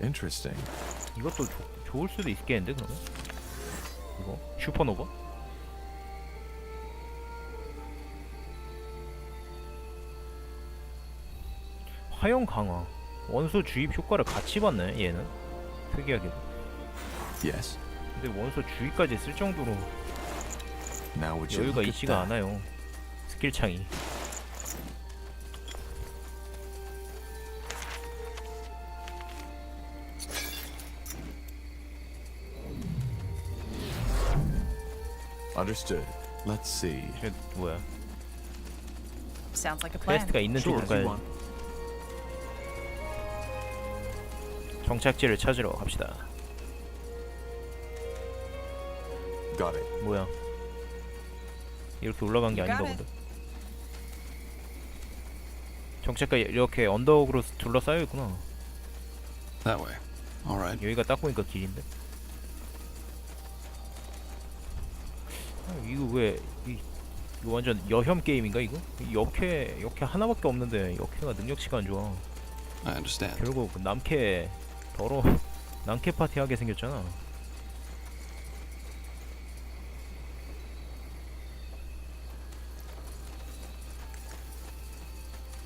Interesting. 이것도 좋을 수도 있겠는데 그러면? 이거 슈퍼노바? 화염 강화. 원소 주입 효과를 같이 받네 얘는. 특이하게도. Yes. 근데 원소 주입까지 쓸 정도로 Now would you 여유가 look at 있지가 that? 않아요. 스킬 창이. Understood. Let's see. 쟤 뭐야? Sounds like a plan. 퀘스트가 있는 쪽으로 가야 정착지를 찾으러 갑시다. Got it. 뭐야? 이렇게 올라간 게 아닌가 본데. 정착가 이렇게 언덕으로 둘러싸여 있구나. That way. All right. 여기가 딱 보니까 길인데. 이거 왜 이거 완전 여혐 게임인가 이거? 역해 하나밖에 없는데 역해가 능력치가 안 좋아. I understand. 결국 남캐 더러 남캐 파티 하게 생겼잖아.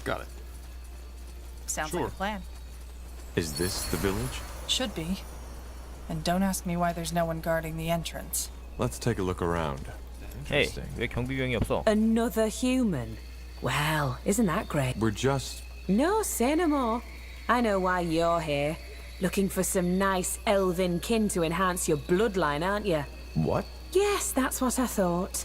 Got it. Sounds Sure. like a plan. Is this the village? Should be. And don't ask me why there's no one guarding the entrance. Let's take a look around. 에이, Interesting. 왜 경비병이 없어? Another human. Well, isn't that great? We're just No, say no more. I know why you're here. Looking for some nice elven kin to enhance your bloodline, aren't you? what? Yes, that's what I thought.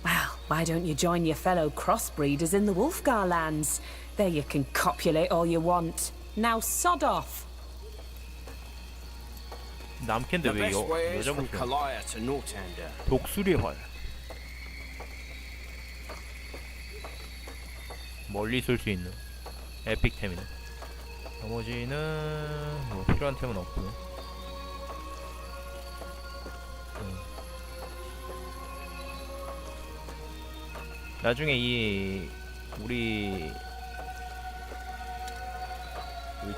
Well, why don't you join your fellow crossbreeders in the Wolfgar lands? There you can copulate all you want. Now sod off. 남캐인데 The 왜 best way is from 여자분들? Kalaya to Nortander. 독수리 활. 멀리 쏠 수 있는 에픽템이네. 나머지는 뭐 필요한 템은 없고. 나중에 우리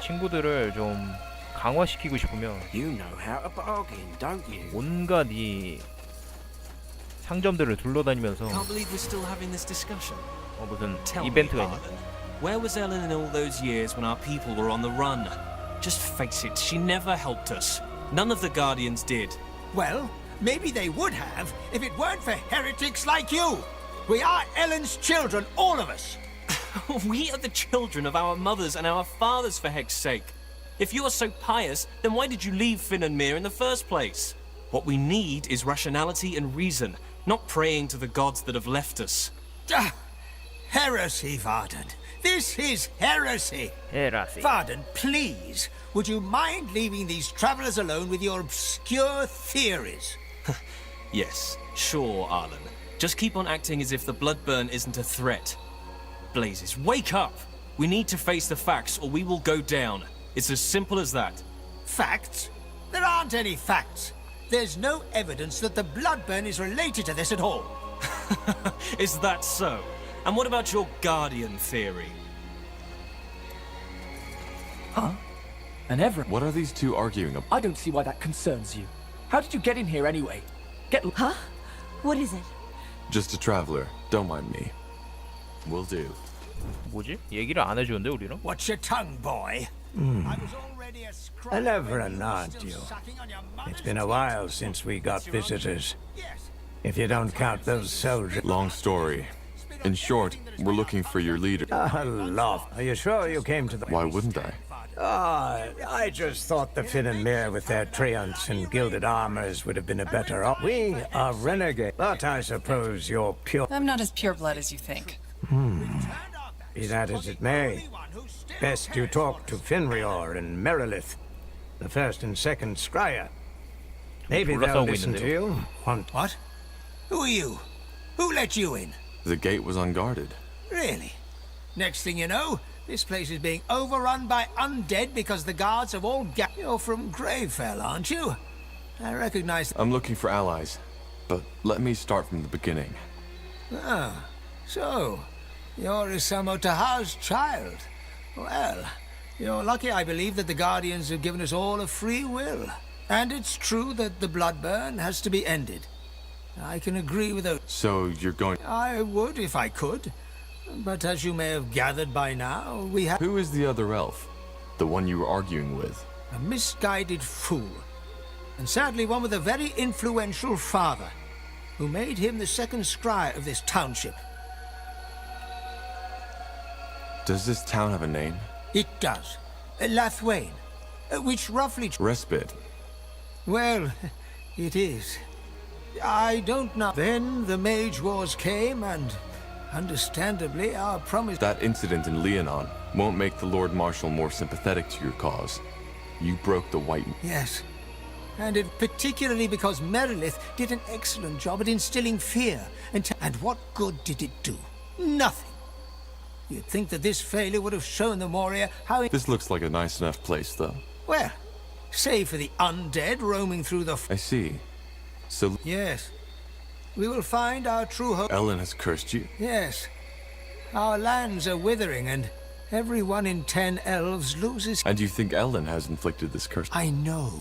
친구들을 좀 강화시키고 싶으면 You know how to bargain, don't you? 온갖 이 상점들을 둘러다니면서 Can't believe we're still having this discussion. 무슨 Tell 이벤트가 me, 있냐? Arlen, where was Ellen in all those years when our people were on the run? Just face it, she never helped us. None of the Guardians did. Well, maybe they would have if it weren't for heretics like you. We are Ellen's children, all of us. We are the children of our mothers and our fathers, for heck's sake. If you are so pious, then why did you leave Finn and Mir in the first place? What we need is rationality and reason, not praying to the gods that have left us. Heresy, Varden. This is heresy. 헤라시. Varden, please, would you mind leaving these travelers alone with your obscure theories? Yes, sure, Arlen. Just keep on acting as if the Bloodburn isn't a threat. Blazes, wake up! We need to face the facts or we will go down. It's as simple as that. Facts? There aren't any facts. There's no evidence that the Bloodburn is related to this at all. Is that so? And what about your Guardian theory? And everyone. What are these two arguing about? I don't see why that concerns you. How did you get in here anyway? Huh? What is it? Just a traveler. Don't mind me. Will do. 뭐지? 얘기를 안 해주는데 우리랑? Watch your tongue, boy. I was already a scrub. Eleverin, aren't you? It's been a while since we got visitors. If you don't count those soldiers. Long story. In short, we're looking for your leader. Love. Are you sure you came to the... Why wouldn't I? I just thought the Finn and Mir with their treants and gilded armors would have been a better op. We are renegades, but I suppose you're pure. I'm not as pureblood as you think. Be that as it may, best you talk to Finrior and Merilith, the first and second Scryer. Maybe they'll 올라서고 listen to 있는데요. you. What? Who are you? Who let you in? The gate was unguarded. Really? Next thing you know, this place is being overrun by undead because the guards have all You're from Gravefell, aren't you? I recognize... I'm looking for allies, but let me start from the beginning. Ah, so, you're Isamo Taha's child. Well, You're lucky, I believe, that the Guardians have given us all a free will. And it's true that the blood burn has to be ended. I can agree with those. So you're going... I would if I could. But as you may have gathered by now, we have Who is the other elf? The one you were arguing with? a misguided fool. And sadly one with a very influential father, who made him the second scryer of this township. Does this town have a name? It does. Lathwain, which roughly... Respite. Well, it is. I don't know. Then the Mage Wars came, and understandably our promise... That incident in Leonon won't make the Lord Marshal more sympathetic to your cause. You broke the white... Yes. And it particularly because Merilith did an excellent job at instilling fear. And what good did it do? Nothing. You'd think that this failure would have shown the Moria how... This looks like a nice enough place, though. Well, save for the undead roaming through the... I see. So... Yes. We will find our true home... Ellen has cursed you? Yes. Our lands are withering, and every 1 in 10 elves loses... And you think Ellen has inflicted this curse? I know.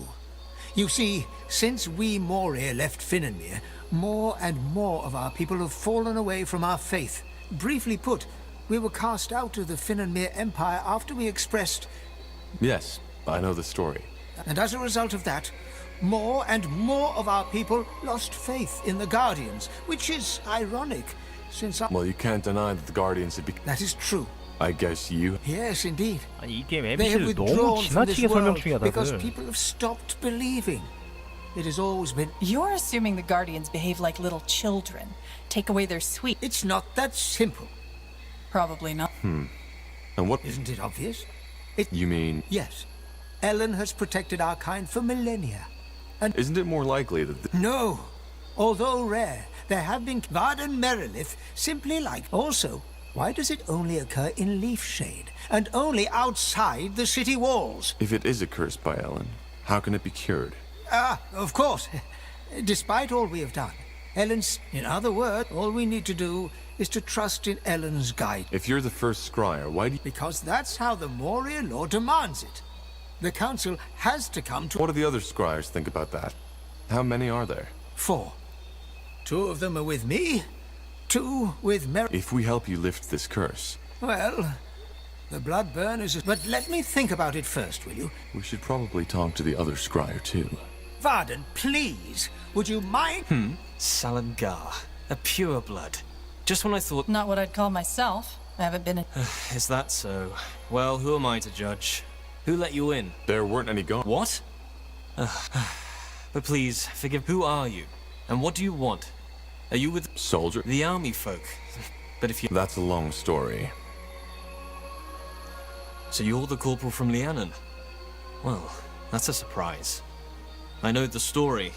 You see, since we Moria left Finnanmere, more and more of our people have fallen away from our faith. Briefly put, we were cast out of the Finnanmere Empire after we expressed... Yes, I know the story. And as a result of that, more and more of our people lost faith in the Guardians, which is ironic, since I... Well, you can't deny that the Guardians have become... That is true. I guess you... Yes, indeed. 아니 이 게임 They have NPC를 너무 withdrawn from this 지나치게 설명 world 중이야 because 다들. people have stopped believing. It has always been... You're assuming the Guardians behave like little children. Take away their sweet. It's not that simple. Probably not. And what... Isn't it obvious? You mean... Yes. Ellen has protected our kind for millennia. And Isn't it more likely that... no. Although rare, there have been Varden Merilith simply like... Also, why does it only occur in Leafshade, and only outside the city walls? If it is a curse by Ellen, how can it be cured? Ah, of course. Despite all we have done, Ellen's... In other words, all we need to do is to trust in Ellen's guide. If you're the first scryer, why do you... Because that's how the Moria law demands it. The Council has to come to... What do the other scryers think about that? How many are there? 4. 2 of them are with me, 2 with Mer... If we help you lift this curse, Well, the blood burn is... But let me think about it first, will you? we should probably talk to the other scryer too. Varden, please, would you mind... Salangar, a pure blood. Just when I thought... Not what I'd call myself. I haven't been in... Is that so? Well, who am I to judge? Who let you in? There weren't any gone. What? But please, forgive... Who are you? And what do you want? Are you with... Soldier? the army folk? But if you... That's a long story. So you're the corporal from Lianon? Well, that's a surprise. I know the story.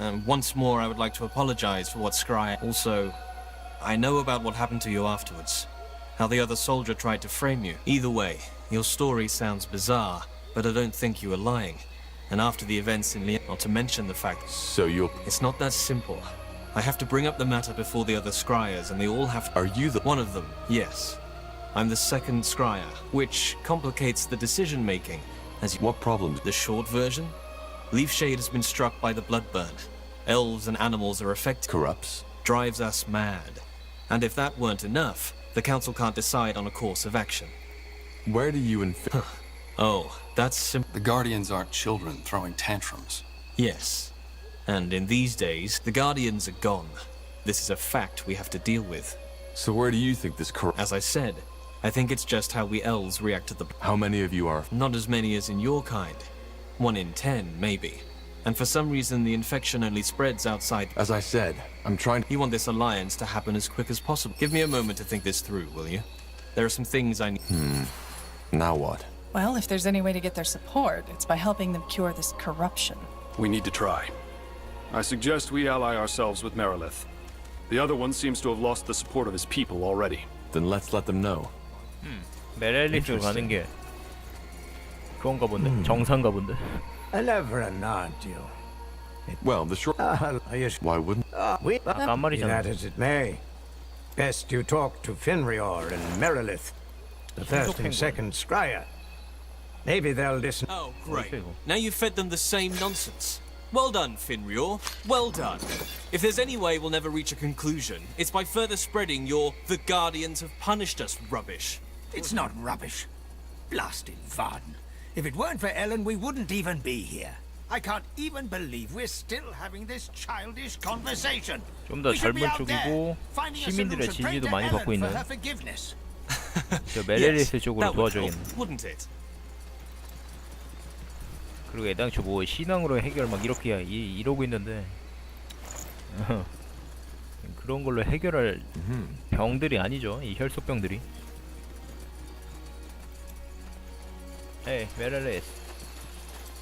And once more, I would like to apologize for what Scry... Also, I know about what happened to you afterwards. How the other soldier tried to frame you. Either way, your story sounds bizarre, but I don't think you were lying. And after the events in Lianon, not to mention the fact... So you'll... It's not that simple. I have to bring up the matter before the other scryers, and they all have... Are you the... One of them, yes. I'm the second scryer, which complicates the decision-making, as you... What problems? The short version? Leafshade has been struck by the bloodburn. Elves and animals are affected. Corrupts? Drives us mad. And if that weren't enough, the Council can't decide on a course of action. Where do you infect... Oh, that's simple. The Guardians aren't children throwing tantrums. Yes. And in these days, the Guardians are gone. This is a fact we have to deal with. So where do you think this As I said, I think it's just how we elves react to the... How many of you are... Not as many as in your kind. 1 in 10, maybe. And for some reason, the infection only spreads outside... As I said, I'm trying... You want this alliance to happen as quick as possible. Give me a moment to think this through, will you? There are some things I need... Now what? Well, if there's any way to get their support, it's by helping them cure this corruption. We need to try. I suggest we ally ourselves with Merilith. The other one seems to have lost the support of his people already. Then let's let them know. 메렐리스로 가는 게 그건가 본데. 정상가 본데. A reverend, aren't you? Well, the short... Why wouldn't... We... 아까 한 Be 말이잖아. that as it may, best you talk to Finrior and Merilith, the first and second scryer. Maybe they'll listen. Oh, great. Okay. Now you've fed them the same nonsense. Well done, Finrior. Well done. If there's any way we'll never reach a conclusion, it's by further spreading your "the Guardians have punished us" rubbish. It's not rubbish. Blasted Varden. If it weren't for Ellen, we wouldn't even be here. I can't even believe we're still having this childish conversation. 좀 더 젊은 쪽이고 시민들의 지지도 많이 받고 있는 저 메렐리스 쪽으로 도와줘야겠네. Wouldn't it? 그리고 애당초 뭐 신앙으로 해결 막 이렇게 이러고 있는데 그런 걸로 해결할 병들이 아니죠. 이 혈소병들이. Hey, 메렐리스.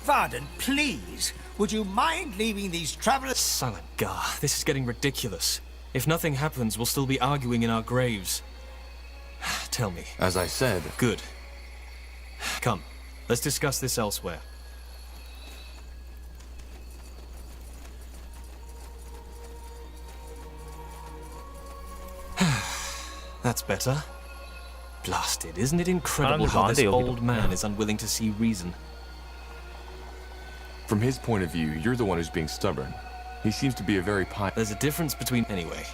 Varden, please, would you mind leaving these travelers? Silent Gar, this is getting ridiculous. If nothing happens, we'll still be arguing in our graves. Tell me. As I said, Good. Come, let's discuss this elsewhere. That's better. Blasted, isn't it incredible how this old man is unwilling to see reason? from his point of view, you're the one who's being stubborn. He seems to be a very There's a difference between... Anyway.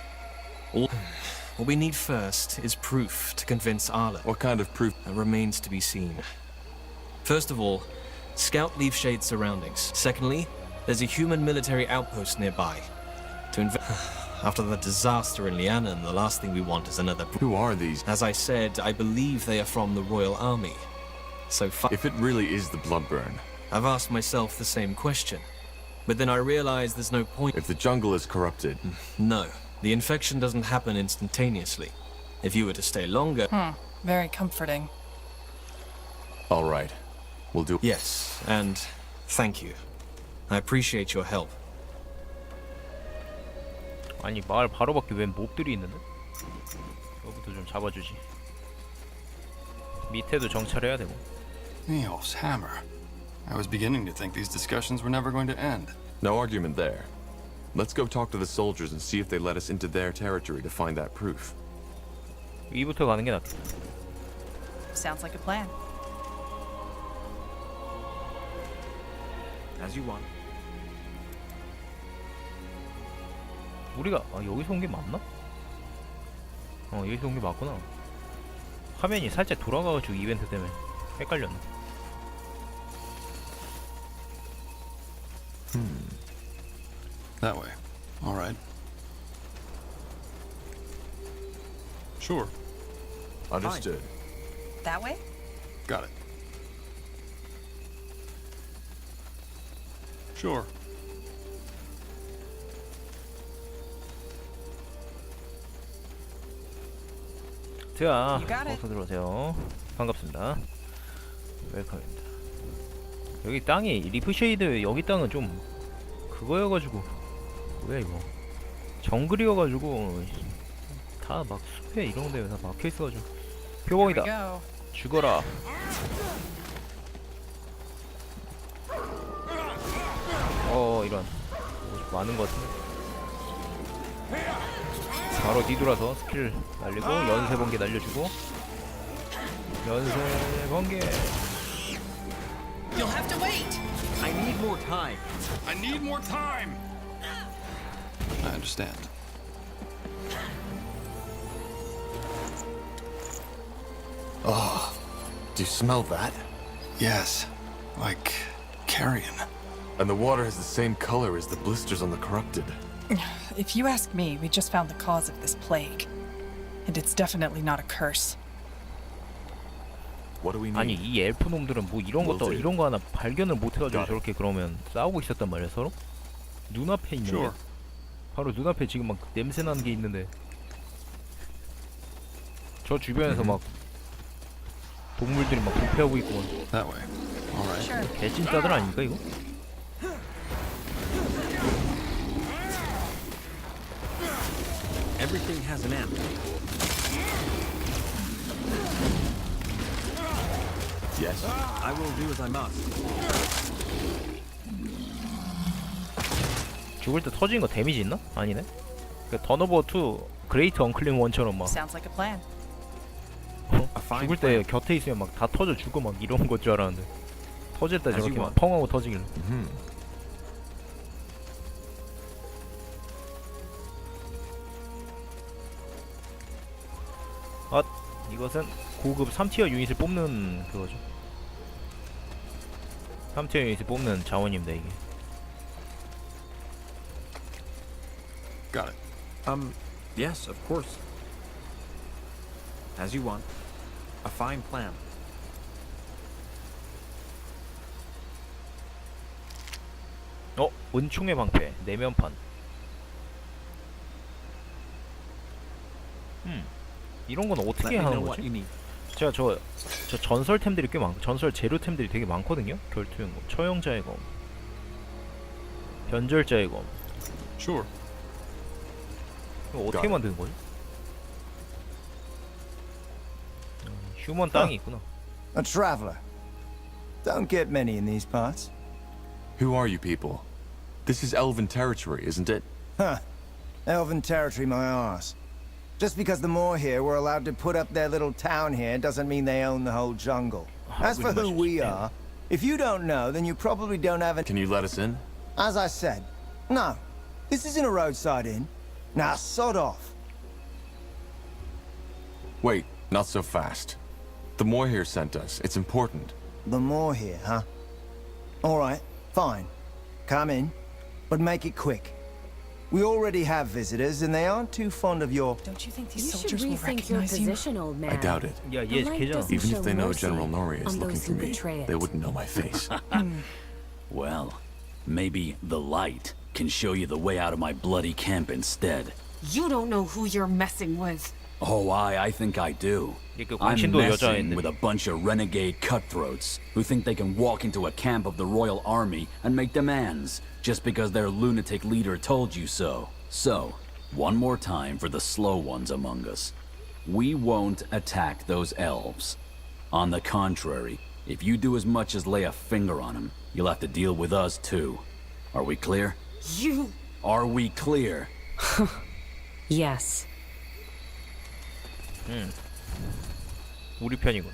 What we need first is proof to convince Arla. What kind of proof? That remains to be seen. First of all, scout Leafshade's surroundings. Secondly, there's a human military outpost nearby. After the disaster in Lianan, the last thing we want is another... Who are these? As I said, I believe they are from the Royal Army. So if it really is the Bloodburn... I've asked myself the same question. But then I realized there's no point... If the jungle is corrupted... No. The infection doesn't happen instantaneously. If you were to stay longer... Very comforting. All right. We'll do... Yes, and thank you. I appreciate your help. 아니 마을 바로 밖에 웬 몹들이 있는데? 저부터 좀 잡아주지. 밑에도 정찰해야 되고. Neolf's hammer. I was beginning to think these discussions were never going to end. No argument there. Let's go talk to the soldiers and see if they let us into their territory to find that proof. 위부터 가는 게 낫겠다. Sounds like a plan. As you want. 우리가 여기서 온 게 맞나? 여기서 온 게 맞구나. 화면이 살짝 돌아가가지고 이벤트 때문에 헷갈렸네. That way. All right. Sure. Understood. That way? Got it. Sure. 자, You got it. 어서 들어오세요. 반갑습니다. 웰컴입니다. 여기 땅이 리프쉐이드 여기 땅은 좀 그거여가지고 뭐야 이거 정글이어가지고 다 막 숲에 이런 데에 다 막혀있어가지고 표범이다. Go. 죽어라. 이런 많은 것 같은데. 바로 뒤돌아서 스킬 날리고 연쇄 번개 날려주고 연쇄 번개. You'll have to wait. I need more time. I need more time. I understand. Do you smell that? Yes, like carrion. And the water has the same color as the blisters on the corrupted. If you ask me, we just found the cause of this plague. And it's definitely not a curse. What do we need? 아니 이 엘프 놈들은 뭐 이런 것도 이런 거 하나 발견을 못해가지고 저렇게 그러면 싸우고 있었단 말이야 서로? 눈앞에 있는 게 바로 눈앞에 지금 막 냄새 나는 게 있는데 저 주변에서 막 동물들이 막 부패하고 있고. That way. All right. 개찐따들 아닙니까 이거? Everything has an end. Yes. I will do as I must. 죽을 때 터진 거 데미지 있나? 아니네. 그 던오버 2 그레이트 언클림 1처럼 막 Sounds like a plan. A fine 죽을 때 곁에 있으면 막 다 터져 죽고 막 이런 것 줄 알았는데 터질 때 저렇게 막 펑하고 터지길래. 이것은 고급 3티어 유닛을 뽑는 그거죠. 3티어 유닛을 뽑는 자원입니다 이게. Got it. Yes, of course. As you want. A fine plan. 은총의 방패 내면판. 이런 건 어떻게 하는 거지? 제가 저 전설템들이 꽤 많고 전설 재료템들이 되게 많거든요. 결투용 검, 처형자의 검, 변절자의 검. Sure. 이거 어떻게 만드는 거지? 휴먼 땅이 있구나. A traveler. Don't get many in these parts. Who are you people? This is elven territory, isn't it? Huh. Elven territory, my arse. Just because the Moor here were allowed to put up their little town here doesn't mean they own the whole jungle. As for who we are, if you don't know, then you probably don't have Can you let us in? As I said, no. This isn't a roadside inn. Now, sod off. Wait, not so fast. The Moor here sent us. It's important. The Moor here, huh? All right, fine. Come in, but make it quick. We already have visitors, and they aren't too fond of your... Don't you think You these should soldiers will rethink your recognize you? position, old man. I doubt it. 야, The 얘 light 걔잖아. doesn't Even show if they know mercy General Nori is on looking those for who me, betray it. they wouldn't know my face. Well, maybe the light can show you the way out of my bloody camp instead. You don't know who you're messing with. Oh, I think I do. 그 I'm 광신도 messing 여자애인데. with a bunch of renegade cutthroats who think they can walk into a camp of the Royal Army and make demands just because their lunatic leader told you so. So, one more time for the slow ones among us. We won't attack those elves. On the contrary, if you do as much as lay a finger on them, you'll have to deal with us too. Are we clear? You... Are we clear? Yes. 우리 편이군.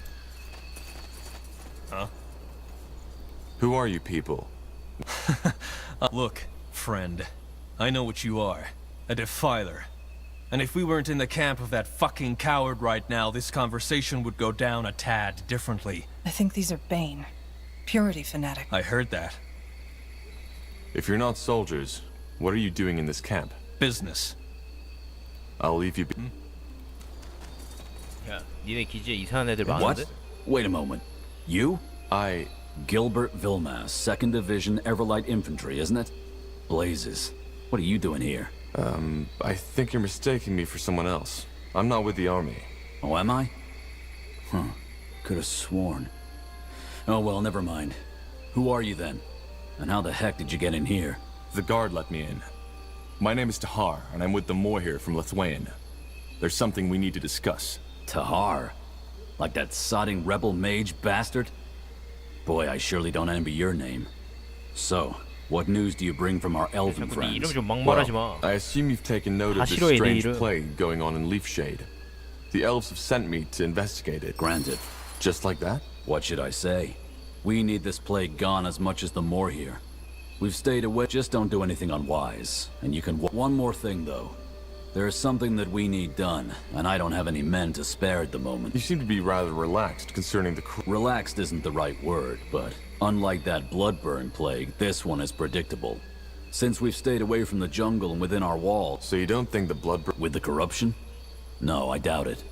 Who are you people? Look, friend. I know what you are. A defiler. And if we weren't in the camp of that fucking coward right now, this conversation would go down a tad differently. I think these are Bane. Purity fanatic. I heard that. If you're not soldiers, what are you doing in this camp? Business. I'll leave you be. 야, 니네 기지에 이상한 애들 What? 많은데? Wait a moment. You? I... Gilbert Vilmas, 2nd Division Everlight Infantry, isn't it? Blazes. What are you doing here? I think you're mistaking me for someone else. I'm not with the army. Oh, am I? Huh. Could have sworn. Oh, well, never mind. Who are you then? And how the heck did you get in here? The guard let me in. My name is Tahar, and I'm with the Moor here from Lithuania. There's something we need to discuss. Tahar? Like that sodding rebel mage bastard? Boy, I surely don't envy your name. So, what news do you bring from our elven 자꾸 네 friends? 이름 좀 막말하지 마. I assume you've taken note 다 of this 싫어해, 내 strange 이름. plague going on in Leafshade. The elves have sent me to investigate it. Granted. Just like that? What should I say? We need this plague gone as much as the Moor here. We've stayed away, just don't do anything unwise. And you can one more thing, though. There is something that we need done, and I don't have any men to spare at the moment. You seem to be rather relaxed concerning the Relaxed isn't the right word, but unlike that bloodburn plague, this one is predictable. Since we've stayed away from the jungle and within our walls... So you don't think the blood... With the corruption? No, I doubt it.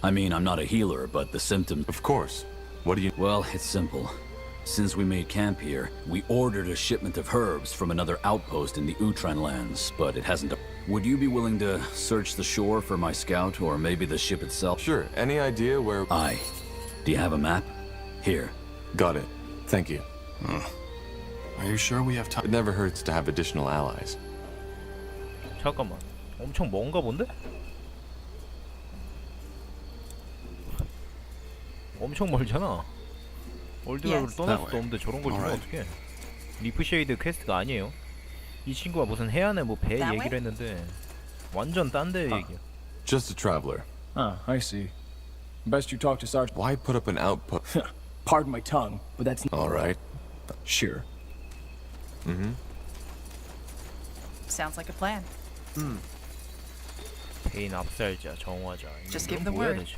I mean, I'm not a healer, but the symptoms... Of course. What do you... Well, it's simple. Since we made camp here, we ordered a shipment of herbs from another outpost in the Utran lands, but it hasn't... Would you be willing to search the shore for my scout, or maybe the ship itself? Sure. Any idea where... Aye. Do you have a map? Here. Got it. Thank you. Are you sure we have time? It never hurts to have additional allies. 잠깐만. 엄청 먼가 본데? 엄청 멀잖아. 월드컵을 떠날 수도 없는데 저런 걸 주면 어떡해. 리프쉐이드 퀘스트가 아니에요. 이 친구가 무슨 해안에 뭐 배 얘기를 했는데 완전 딴 데 얘기야. Just a traveler. Ah, I see. Best you talk to Sergeant. Why put up an outpost? Pardon my tongue, but that's All right. Sure. Sounds like a plan. 개인 압살자, 정화자. Just give the 뭐 해야 word. 되지?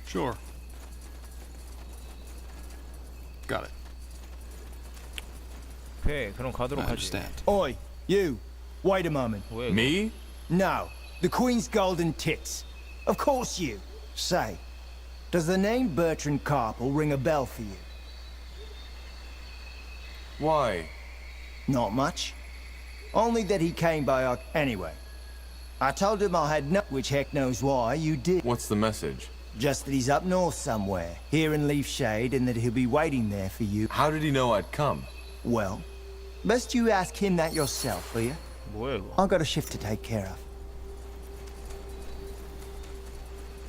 Sure. Got it. 오케이, 그럼 가도록 하지. Oi, you. Wait a moment. 뭐야, 이거? Me? No, the Queen's golden tits. Of course you. Say, does the name Bertrand Carpel ring a bell for you? Why? Not much. Only that he came by our... Anyway, I told him I had no... Which heck knows why you did. What's the message? Just that he's up north somewhere, here in Leaf Shade, and that he'll be waiting there for you. How did he know I'd come? Well, best you ask him that yourself, will you? 뭐야 이거? I've got a shift to take care of.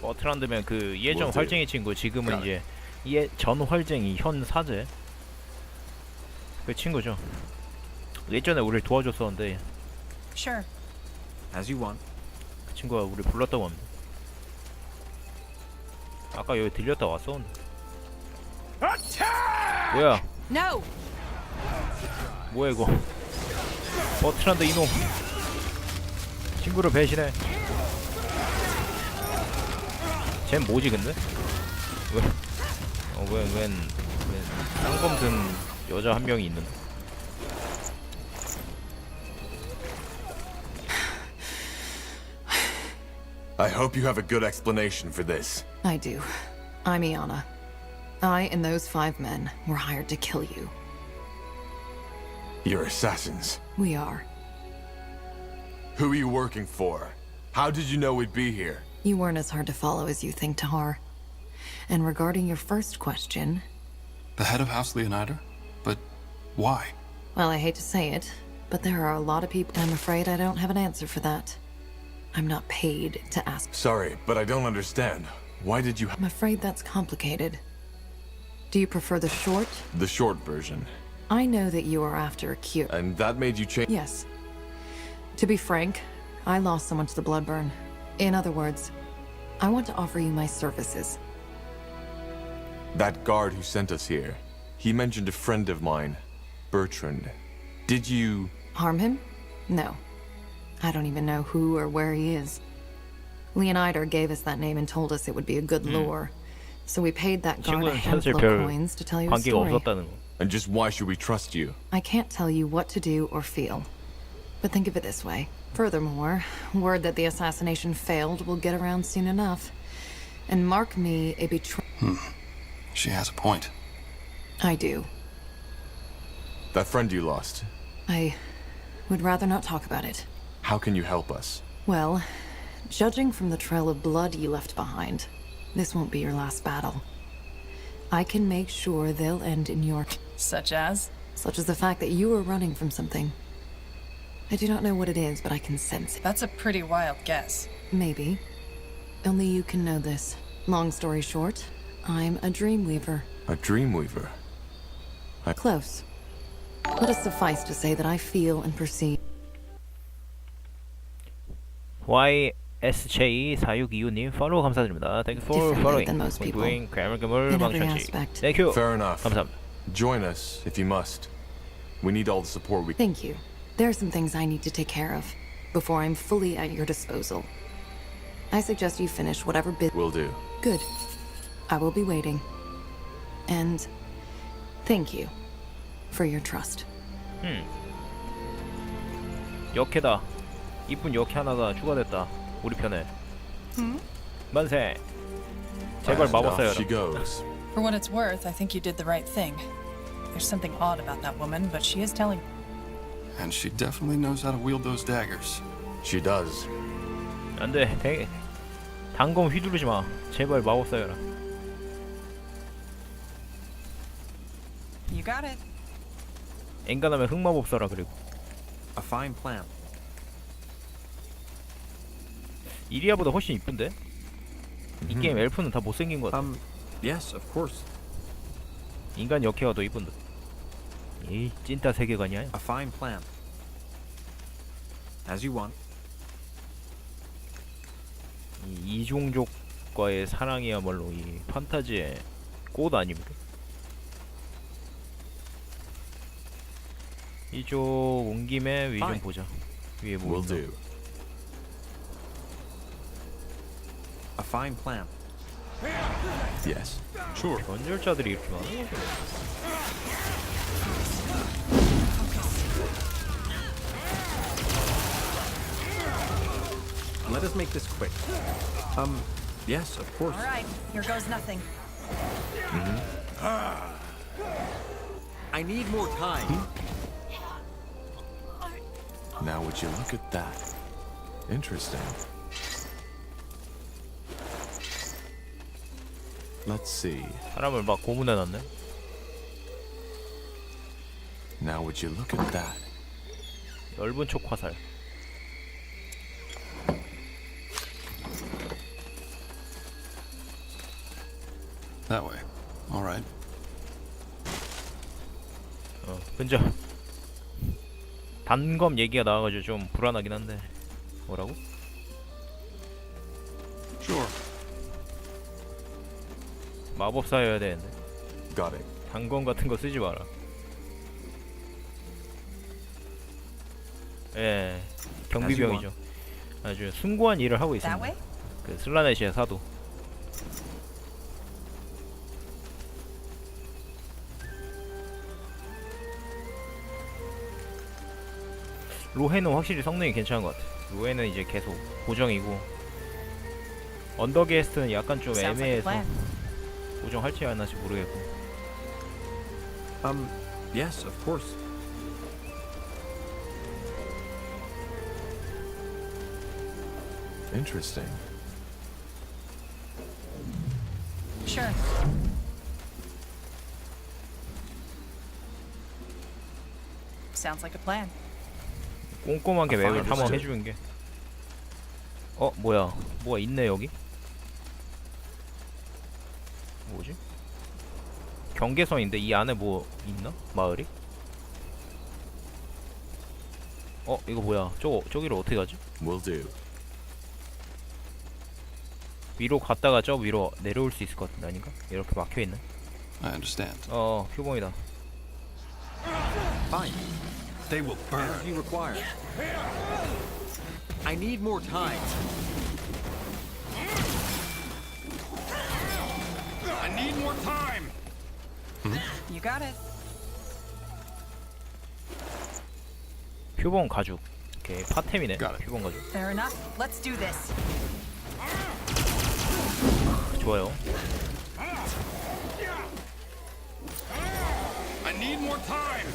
버트란드면 그 예전 뭐지? 활쟁이 친구, 지금은 이제 전 활쟁이, 현 사제 그 친구죠. 예전에 우리를 도와줬었는데 Sure. As you want. 그 친구가 우리 불렀다고 합니다. 아까 여기 들렸다 왔었는데. 뭐야? No! 뭐야 이거? 버트란드 이놈 친구를 배신해. 쟨 뭐지 근데? 웬 쌍검 든 여자 한 명이 있는데. I hope you have a good explanation for this. I do. I'm Iana. I and those 5 men were hired to kill you. You're assassins. We are. Who are you working for? How did you know we'd be here? You weren't as hard to follow as you think, Tahar. And regarding your first question... The head of House Leonider? But why? Well, I hate to say it, but there are a lot of people... I'm afraid I don't have an answer for that. I'm not paid to ask. Sorry, but I don't understand. Why did you... I'm afraid that's complicated. Do you prefer the short? The short version. I know that you are after a cure. And that made you change... Yes. To be frank, I lost someone to the blood burn. In other words, I want to offer you my services. That guard who sent us here, he mentioned a friend of mine, Bertrand. Did you... Harm him? No. I don't even know who or where he is. Leonider gave us that name and told us it would be a good lure. So we paid that guard a 친구는 handful 사실 of 별 coins to tell you a 관계가 story. 없었다는 거. And just why should we trust you? I can't tell you what to do or feel. But think of it this way. Furthermore, word that the assassination failed will get around soon enough. And mark me a betrayal. She has a point. I do. That friend you lost, I would rather not talk about it. how can you help us? Well, judging from the trail of blood you left behind, this won't be your last battle. I can make sure they'll end in your... Such as? Such as the fact that you were running from something. I do not know what it is, but I can sense it. That's a pretty wild guess. Maybe. Only you can know this. Long story short, I'm a dreamweaver. A dreamweaver? Close. Let it suffice to say that I feel and perceive. YSJ4625님 팔로우 감사드립니다. Thank you for following. doing 괴물괴물 망천지. Thank you. Fair enough. 감사합니다. Join us if you must. We need all the support we can. Thank you. There are some things I need to take care of before I'm fully at your disposal. I suggest you finish whatever bit. Will do. Good. I will be waiting. And thank you for your trust. 역해다. 이쁜 역해 하나가 추가됐다. 우리 편에. 만세. 제발 And 마법 off she 써요. goes. For what it's worth, I think you did the right thing. There's something odd about that woman, but she is telling... And she definitely knows how to wield those daggers. She does. 안돼. 단검 휘두르지 마. 제발 마법 써요라. You got it. 엔간하면 흑마법 써라 그리고. A fine plan. 이리아보다 훨씬 이쁜데? 이 게임 엘프는 다 못생긴 것 같아. Yes, of course. 인간 역해가 더 이쁜데. 이 찐따 세계관이야. A fine plan. As you want. 이 이종족과의 사랑이야말로 이 판타지의 꽃 아닙니까? 이쪽 온 김에 위 좀 보자. 위에 뭐 Will 있나? do. A fine plan. Yes. Sure. 전열자들이 이렇게 많아? Let us make this quick. Yes, of course. All right, here goes nothing. I need more time. Now would you look at that? Interesting. Let's see. 사람을 막 고문해놨네. Now would you look at that? 넓은 촉 화살. That way. All right. 근저 단검 얘기가 나와가지고 좀 불안하긴 한데 뭐라고? Sure. 마법사여야 되는데 Got it. 단검 같은 거 쓰지 마라. 예, 경비병이죠. 아주 숭고한 일을 하고 That 있습니다. way? 그 슬라네시아 사도. 로헤는 확실히 성능이 괜찮은 것 같아. 로헤는 이제 계속 고정이고 언더게스트는 약간 좀 Sounds like a 애매해서 plan. 고정할지 안 할지 모르겠고. Yes, of course. Interesting. Sure. Sounds like a plan. 꼼꼼하게 맵을 fine, 탐험해주는 게. 뭐야? 뭐가 있네 여기? 뭐지? 경계선인데 이 안에 뭐 있나? 마을이? 이거 뭐야? 저기로 어떻게 가지? Will do. 위로 갔다가 저 위로 내려올 수 있을 것 같은데 아닌가? 이렇게 막혀있네. I understand. 휴봉이다. Fine. They will burn. As you require. I need more time. I need more time. You got it. 휴봉 가죽. 오케이, 파템이네. Got it. 휴봉 가죽. Fair enough. Let's do this. 좋아요. I need more time.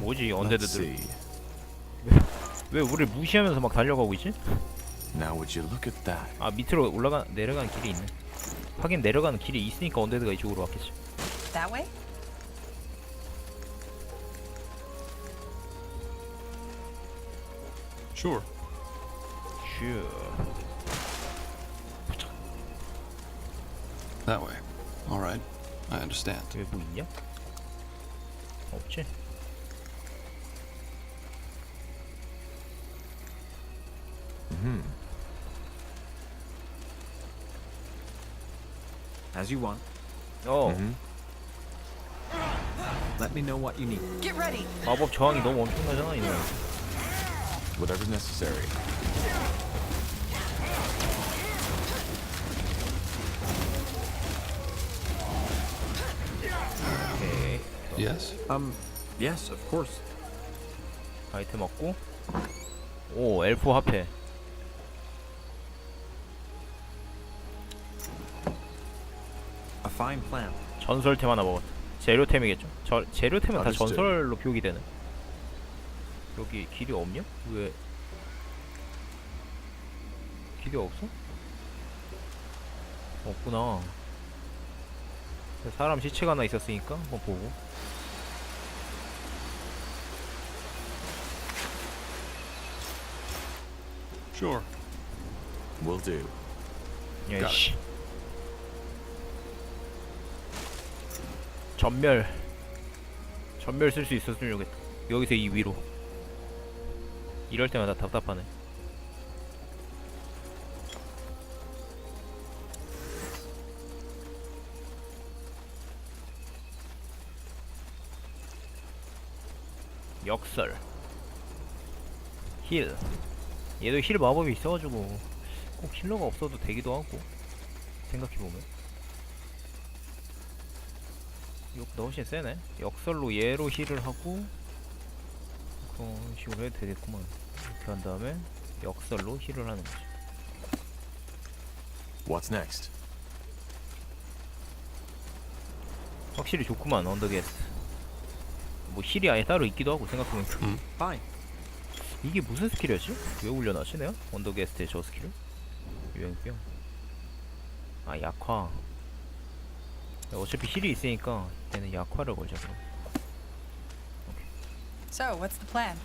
뭐지 Let's 언데드들? see. 왜 우리를 무시하면서 막 달려가고 있지? Now would you look at that? 아 밑으로 내려가는 길이 있네. 하긴 내려가는 길이 있으니까 언데드가 이쪽으로 왔겠지. That way? Sure. 슈. That way. All right. I understand. 여기 뭐 있냐? 없지? As you want. Let me know what you need. Get ready. 마법 저항이 너무 엄청나잖아 이거. Whatever's necessary. 오케이. Yes. Yes, of course. 아이템 얻고. 오 엘프 화폐. A fine plan. 전설템 하나 먹었다. 재료템이겠죠? 재료템은 다 Understood. 전설로 표기 되네. 여기 길이 없냐? 왜? 길이 없어? 없구나. 사람 시체가 하나 있었으니까 한번 보고. Sure. Will do. 야이씨. 전멸 쓸 수 있었으면 좋겠다. 여기서 이 위로. 이럴 때마다 답답하네. 역설. 힐. 얘도 힐 마법이 있어가지고 꼭 힐러가 없어도 되기도 하고. 생각해보면 이거보다 훨씬 세네. 역설로 얘로 힐을 하고 그런 식으로 해도 되겠구만. 이렇게 한 다음에 역설로 힐을 하는 거지. What's next? 확실히 좋구만 언더게스트. 뭐 힐이 아예 따로 있기도 하고 생각해보니까. Fine. 이게 무슨 스킬이었지? 왜 올려놨지 내가? 언더게스트의 저 스킬을? 유행병. 아 약화. 어차피 힐이 있으니까 얘는 약화를 걸자. So, what's the plan?